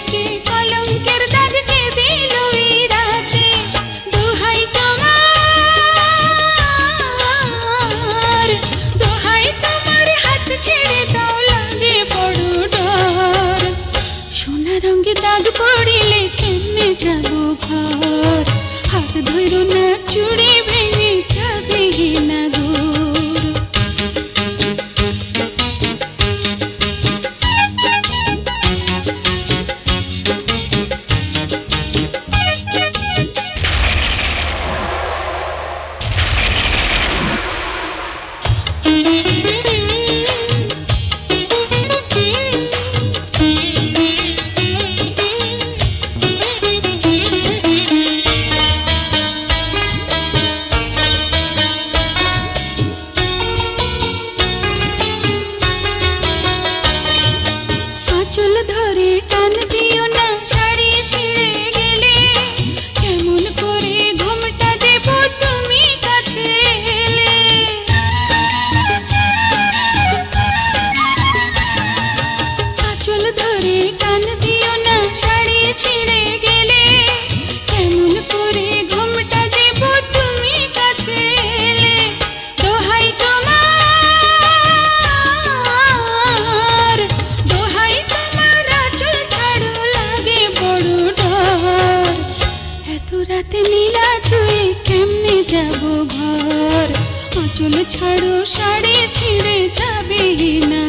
বুকে কলঙ্কের দাগ কে দিল এই রাতে। দোহাই তোমার, দোহাই তোমার, হাত ছেড়ে দাও, লাগে বড় ডর। সোনা রঙে দাগ পড়িলে কেমনে যাব ঘর, হাত ধরো না চুড়ি ভেঙে যাবে না গোর। আঁচল ধরে টান দিও না, শাড়ি ছিঁড়ে গেলে কেমন করে ঘুমটা দেব তুমি কাছে এলে। আঁচল ধরে টান দিও না, শাড়ি ছিঁড়ে গেলে কেমন করে ঘুমটা দেব তুমি কাছে এলে। দোহাই তোমার, দোহাই তোমার, আঁচল ছাড়ো, লাগে বড় ডর। এত রাতে নীলা ছুঁয়ে কেমনে যাব ঘর, আঁচল ছাড়ো, শাড়ি ছিঁড়ে যাবে না